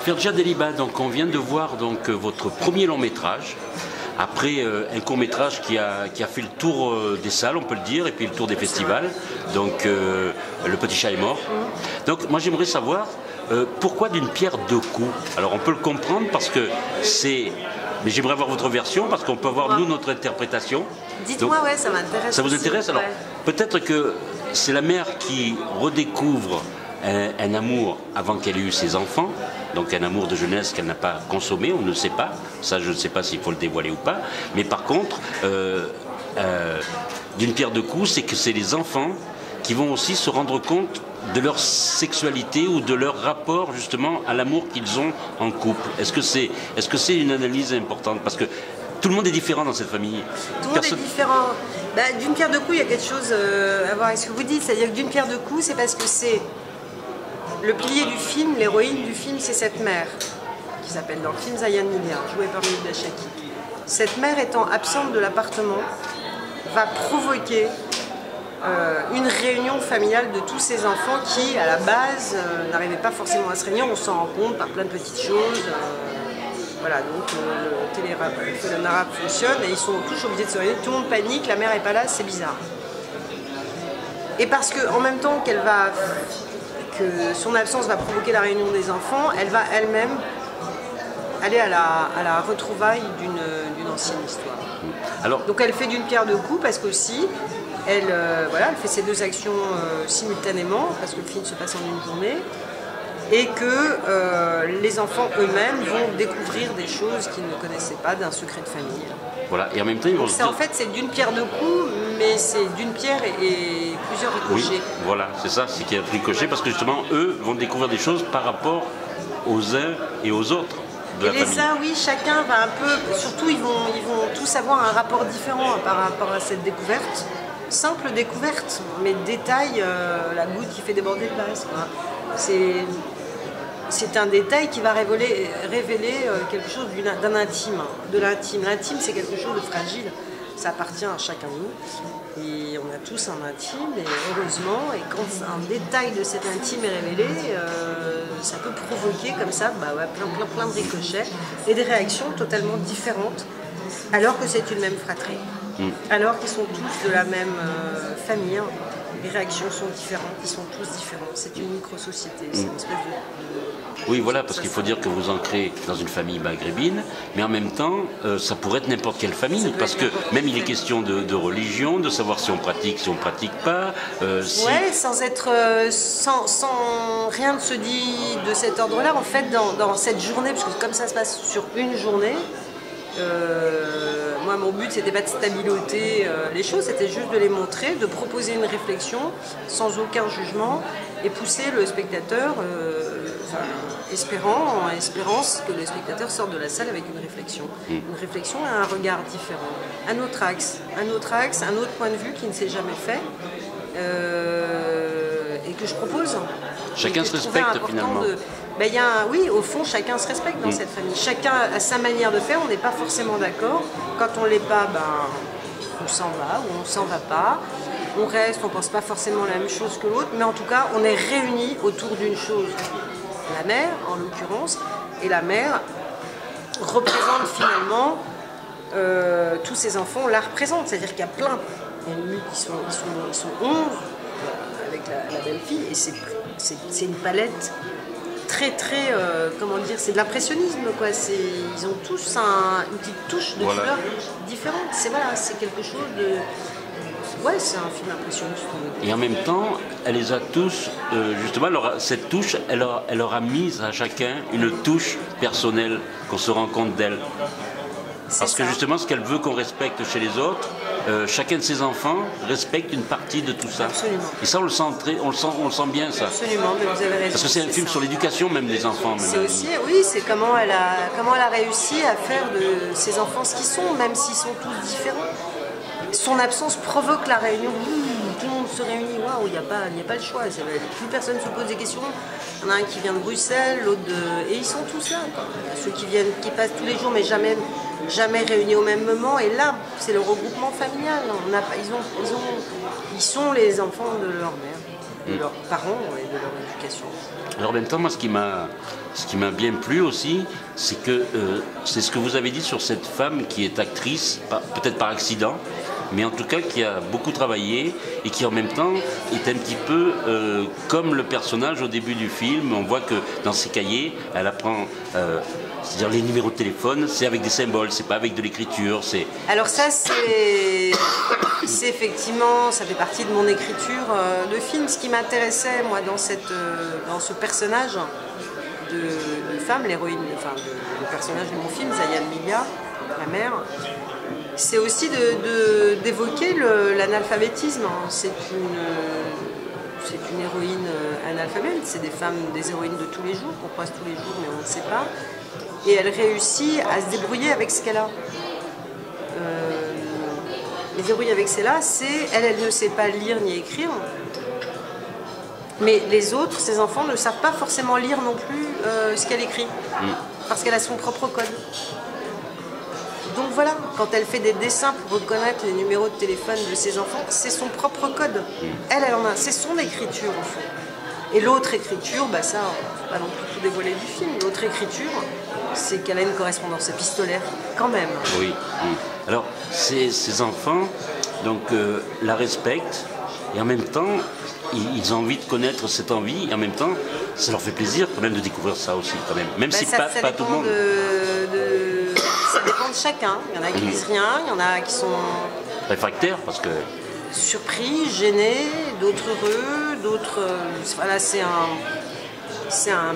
Ferja Deliba, donc on vient de voir donc votre premier long métrage. Après un court métrage qui a fait le tour des salles, on peut le dire, et puis le tour des festivals. Donc Le Petit Chat est mort. Donc moi j'aimerais savoir pourquoi d'une pierre deux coups. Alors on peut le comprendre parce que c'est... Mais j'aimerais avoir votre version parce qu'on peut avoir nous notre interprétation. Dites-moi, ouais, ça m'intéresse. Ça vous intéresse? Alors peut-être que c'est la mère qui redécouvre un amour avant qu'elle ait eu ses enfants, donc un amour de jeunesse qu'elle n'a pas consommé, on ne sait pas, ça je ne sais pas s'il faut le dévoiler ou pas, mais par contre, d'une pierre deux coups, c'est que c'est les enfants qui vont aussi se rendre compte de leur sexualité ou de leur rapport justement à l'amour qu'ils ont en couple. Est-ce que c'est une analyse importante? Parce que tout le monde est différent dans cette famille. Tout le monde est différent. Bah, d'une pierre deux coups, il y a quelque chose à voir avec ce que vous dites. C'est-à-dire que d'une pierre deux coups, c'est parce que c'est le pilier du film, l'héroïne du film, c'est cette mère, qui s'appelle dans le film Zayan Milliard, jouée par Milda Chaki. Cette mère étant absente de l'appartement, va provoquer une réunion familiale de tous ces enfants qui, à la base, n'arrivaient pas forcément à se réunir. On s'en rend compte par plein de petites choses. Voilà, donc le phénomène arabe fonctionne et ils sont tous obligés de se réunir. Tout le monde panique, la mère n'est pas là, c'est bizarre. Et parce qu'en même temps que son absence va provoquer la réunion des enfants, elle va elle-même aller à la retrouvaille d'une ancienne histoire. Alors, donc elle fait d'une pierre deux coups parce qu'aussi, elle fait ces deux actions simultanément, parce que le film se passe en une journée, et que les enfants eux-mêmes vont découvrir des choses qu'ils ne connaissaient pas, d'un secret de famille. Voilà, et en même temps, ils vont se dire... En fait, c'est d'une pierre deux coups, mais c'est d'une pierre et plusieurs ricochets. Oui, voilà, c'est ça, c'est qu'il y a ricochet, parce que justement, eux vont découvrir des choses par rapport aux uns et aux autres de la famille. Et les uns, oui, chacun va un peu... Surtout, ils vont tous avoir un rapport différent par rapport à cette découverte. Simple découverte, mais détail, la goutte qui fait déborder le vase. C'est un détail qui va révéler quelque chose d'un intime, de l'intime. L'intime, c'est quelque chose de fragile. Ça appartient à chacun de nous. Et on a tous un intime, et heureusement, et quand un détail de cet intime est révélé, ça peut provoquer comme ça plein de ricochets et des réactions totalement différentes, alors que c'est une même fratrie. Alors qu'ils sont tous de la même famille, les réactions sont différentes, ils sont tous différents. C'est une micro-société, c'est une espèce de... Oui, voilà, parce qu'il faut dire que vous ancrez dans une famille maghrébine, mais en même temps, ça pourrait être n'importe quelle famille, parce que même il est question de religion, de savoir si on pratique pas. Ouais, sans rien ne se dit de cet ordre-là. En fait, dans cette journée, parce que comme ça se passe sur une journée, moi, mon but, c'était pas de stabiloter les choses, c'était juste de les montrer, de proposer une réflexion sans aucun jugement et pousser le spectateur, en espérance que le spectateur sorte de la salle avec une réflexion. Une réflexion à un regard différent, un autre axe, un autre point de vue qui ne s'est jamais fait et que je propose. Chacun se respecte finalement. Oui, au fond, chacun se respecte dans cette famille. Chacun a sa manière de faire, on n'est pas forcément d'accord. Quand on ne l'est pas, on s'en va ou on ne s'en va pas. On reste, on ne pense pas forcément la même chose que l'autre, mais en tout cas, on est réunis autour d'une chose. La mère, en l'occurrence, et la mère représente finalement tous ces enfants, on la représente. C'est-à-dire qu'il y a plein. Il y a une ils sont 11 avec la belle-fille, et c'est une palette très comment dire, c'est de l'impressionnisme quoi. Ils ont tous une petite touche de couleur différente. C'est quelque chose de... Ouais, c'est un film impressionniste. Et en même temps, elle les a tous, justement, cette touche, elle leur a mis à chacun une touche personnelle, qu'on se rend compte d'elle. Parce que justement, ce qu'elle veut qu'on respecte chez les autres, chacun de ses enfants respecte une partie de tout ça. Absolument. Et ça, on le sent bien, ça. Absolument, mais vous avez raison. Parce que c'est un film sur l'éducation même des enfants. C'est aussi, oui, c'est comment elle a réussi à faire de ses enfants ce qu'ils sont, même s'ils sont tous différents. Son absence provoque la réunion. Tout le monde se réunit, waouh, il n'y a pas le choix. Plus personne ne se pose des questions. Il y en a un qui vient de Bruxelles, l'autre de... Et ils sont tous là. Ceux qui passent tous les jours, mais jamais réunis au même moment. Et là, c'est le regroupement familial. Ils sont les enfants de leur mère. de leurs parents et de leur éducation. Alors en même temps, moi, ce qui m'a bien plu aussi, c'est que c'est ce que vous avez dit sur cette femme qui est actrice, peut-être par accident, mais en tout cas qui a beaucoup travaillé et qui en même temps est un petit peu comme le personnage au début du film. On voit que dans ses cahiers, elle apprend, c'est-à-dire les numéros de téléphone, c'est avec des symboles, c'est pas avec de l'écriture. Alors ça, c'est effectivement, ça fait partie de mon écriture de film. Ce qui m'intéressait, moi, dans ce personnage de femme, l'héroïne, enfin, le personnage de mon film, Zayan Milia, la mère, c'est aussi d'évoquer l'analphabétisme. C'est une héroïne analphabète, c'est des héroïnes de tous les jours, qu'on croise tous les jours, mais on ne sait pas. Et elle réussit à se débrouiller avec ce qu'elle a. Les débrouiller avec ce qu'elle a, c'est elle ne sait pas lire ni écrire. Mais les autres, ses enfants, ne savent pas forcément lire non plus ce qu'elle écrit. Parce qu'elle a son propre code. Donc voilà, quand elle fait des dessins pour reconnaître les numéros de téléphone de ses enfants, c'est son propre code. Elle en a, c'est son écriture au fond. Et l'autre écriture, bah ça, on ne va pas non plus tout dévoiler du film. L'autre écriture, c'est qu'elle a une correspondance épistolaire, quand même. Oui. Alors, ces enfants, donc, la respectent, et en même temps, ils ont envie de connaître cette envie, et en même temps, ça leur fait plaisir quand même de découvrir ça aussi, quand même. Même si pas tout le monde. Ça dépend de chacun. Il y en a qui disent rien, il y en a qui sont réfractaires, parce que surpris, gênés, d'autres heureux, d'autres. Voilà, c'est un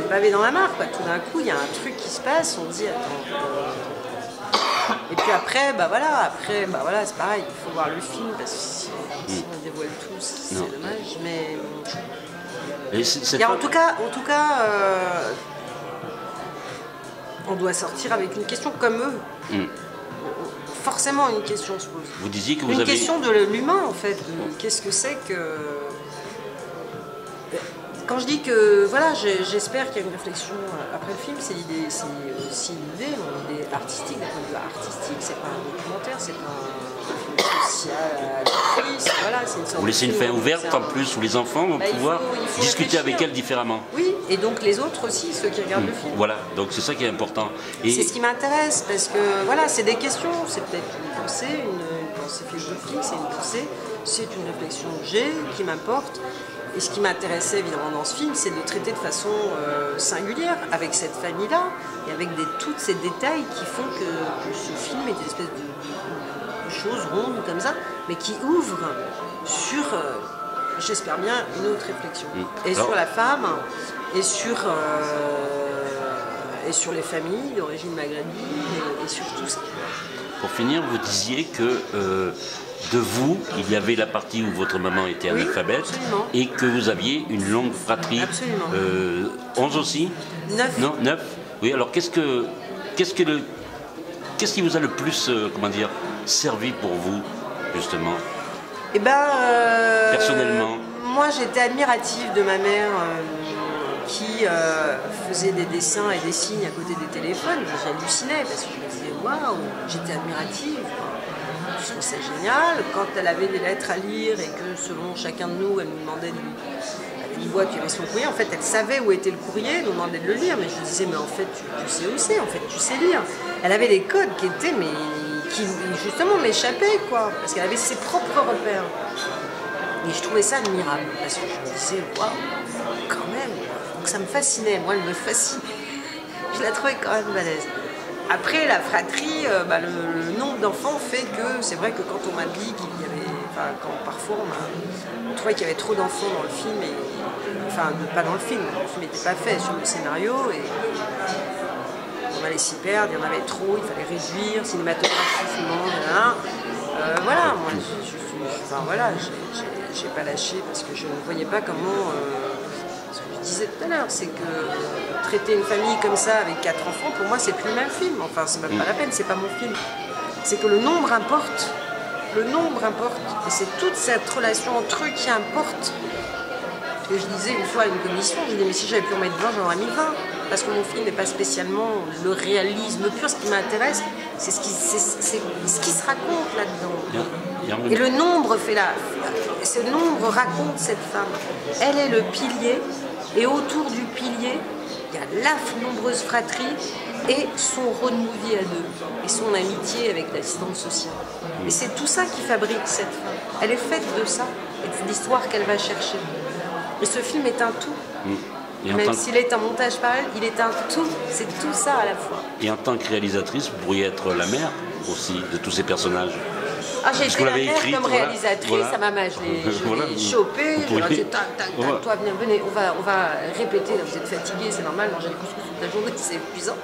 pavé dans la mare, quoi. Tout d'un coup, il y a un truc qui se passe, on se dit attends. Et puis après, c'est pareil, il faut voir le film parce que si on dévoile tout, c'est dommage. Mais en tout cas, on doit sortir avec une question comme eux. Forcément, une question se pose. Vous disiez que une question de l'humain, en fait. Qu'est-ce que c'est que... Quand je dis que, voilà, j'espère qu'il y a une réflexion après le film, c'est aussi une idée artistique, d'un point de vue artistique, c'est pas un documentaire, c'est pas un film social, voilà, c'est une sorte. Vous laissez une fin ouverte en plus où les enfants vont pouvoir discuter avec elle différemment. Oui, et donc les autres aussi, ceux qui regardent le film. Voilà, donc c'est ça qui est important. C'est ce qui m'intéresse, parce que voilà, c'est des questions, c'est peut-être une pensée philosophique, c'est une pensée, c'est une réflexion que j'ai, qui m'importe. Et ce qui m'intéressait évidemment dans ce film, c'est de traiter de façon singulière avec cette famille-là et avec tous ces détails qui font que ce film est une espèce de chose ronde comme ça, mais qui ouvre sur, j'espère bien, une autre réflexion. Et sur la femme, et sur les familles d'origine maghrébine, et sur tout ça. Pour finir, vous disiez que de vous, il y avait la partie où votre maman était analphabète et que vous aviez une longue fratrie. Absolument. 11 aussi 9. Non, 9. Oui, alors qu'est-ce qui vous a le plus, servi pour vous, justement? Eh ben, personnellement. Moi, j'étais admirative de ma mère qui faisait des dessins et des signes à côté des téléphones. J'hallucinais parce que je me disais, waouh, j'étais admirative. Je trouve ça génial. Quand elle avait des lettres à lire et que selon chacun de nous, elle nous demandait elle nous voit qu'il y avait son courrier, en fait, elle savait où était le courrier, elle nous demandait de le lire, mais je lui disais, mais en fait, tu sais où c'est, en fait, tu sais lire. Elle avait des codes qui étaient, qui justement m'échappaient, quoi, parce qu'elle avait ses propres repères. Et je trouvais ça admirable, parce que je me disais, waouh, quand même. Donc ça me fascinait, moi, elle me fascinait. Je la trouvais quand même balèze. Après, la fratrie, le nombre d'enfants fait que c'est vrai que quand on m'a dit qu'il y avait, quand parfois on trouvait qu'il y avait trop d'enfants dans le film, pas dans le film n'était pas fait sur le scénario, et on allait s'y perdre, il y en avait trop, il fallait réduire, cinématographiquement, voilà, moi j'ai pas lâché parce que je ne voyais pas comment. Ce que je disais tout à l'heure, c'est que traiter une famille comme ça avec 4 enfants, pour moi, c'est plus le même film. Enfin, c'est même pas la peine, c'est pas mon film. C'est que le nombre importe. Le nombre importe. Et c'est toute cette relation entre eux qui importe. Et je disais une fois à une commission, j'ai dit, mais si j'avais pu en mettre 20, j'en aurais mis 20. Parce que mon film n'est pas spécialement le réalisme pur. Ce qui m'intéresse, c'est ce qui se raconte là-dedans. Et le nombre ce nombre raconte cette femme. Elle est le pilier, et autour du pilier, il y a la nombreuse fratrie et son road movie à deux, et son amitié avec l'assistante sociale. Et c'est tout ça qui fabrique cette femme. Elle est faite de ça, et de l'histoire qu'elle va chercher. Et ce film est un tout. Même s'il est un montage par elle, il est un tout. C'est tout ça à la fois. Et en tant que réalisatrice, vous pourriez être la mère aussi de tous ces personnages. Ah, j'ai été la mère comme réalisatrice, à ma mère, je l'ai chopé, je leur ai dit, tac, toi, venez, on va répéter, vous êtes fatigués, c'est normal, manger des couscous toute la journée, c'est épuisant.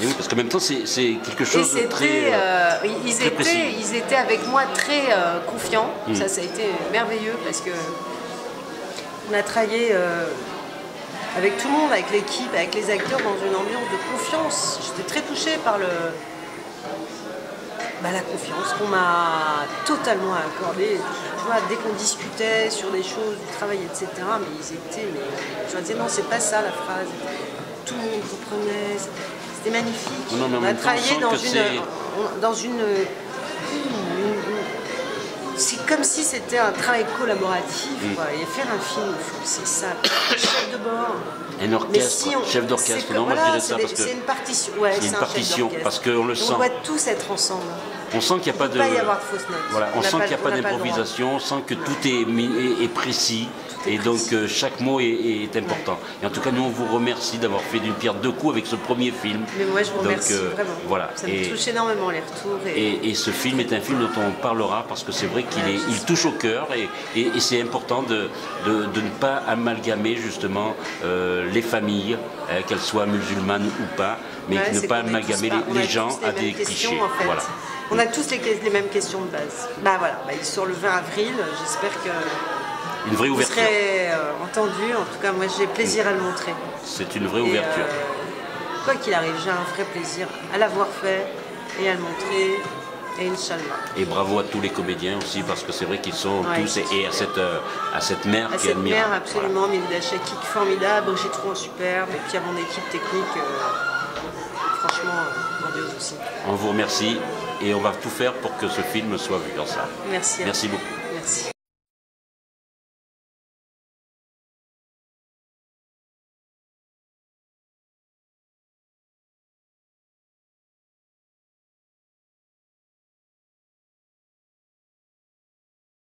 Et oui, parce qu'en même temps, c'est quelque chose de très, très précis. Ils étaient avec moi très confiants, ça a été merveilleux, parce que on a travaillé avec tout le monde, avec l'équipe, avec les acteurs, dans une ambiance de confiance. J'étais très touchée par la confiance qu'on m'a totalement accordée. Tu vois, dès qu'on discutait sur des choses, du travail, etc., mais je leur disais non, c'est pas ça la phrase. Tout le monde comprenait, c'était magnifique. Non, on a travaillé dans une c'est comme si c'était un travail collaboratif. Et faire un film, c'est ça. Chef de bord. Un orchestre, chef d'orchestre. Non, moi je dirais ça parce que c'est une partition. C'est une partition parce qu'on le sent. On doit tous être ensemble. On sent qu'il n'y a pas de. Il ne peut pas y avoir de fausses notes. Voilà, on sent qu'il n'y a pas d'improvisation, on sent que tout est précis. Et donc chaque mot est important. Et en tout cas, nous on vous remercie d'avoir fait d'une pierre deux coups avec ce premier film. Mais moi je vous remercie vraiment. Voilà. Ça me touche énormément les retours. Et ce film est un film dont on parlera parce que c'est vrai qu'il touche au cœur et c'est important de ne pas amalgamer justement les familles, qu'elles soient musulmanes ou pas, mais de ne pas amalgamer les gens à des clichés. En fait. Voilà. On a tous les mêmes questions de base. Sur le 20 avril, j'espère que une vraie ouverture. Vous serez entendu. En tout cas, moi, j'ai plaisir à le montrer. C'est une vraie ouverture. Quoi qu'il arrive, j'ai un vrai plaisir à l'avoir fait et à le montrer. Et Inch'Allah. Et bravo à tous les comédiens aussi, parce que c'est vrai qu'ils sont tous... Et à cette mère qui est admirable. À cette mère, absolument. Milda Chakik, formidable. Brigitte Rouen, superbe. Et puis à mon équipe technique, franchement, grandiose aussi. On vous remercie et on va tout faire pour que ce film soit vu dans ça. Merci. Merci beaucoup. Merci.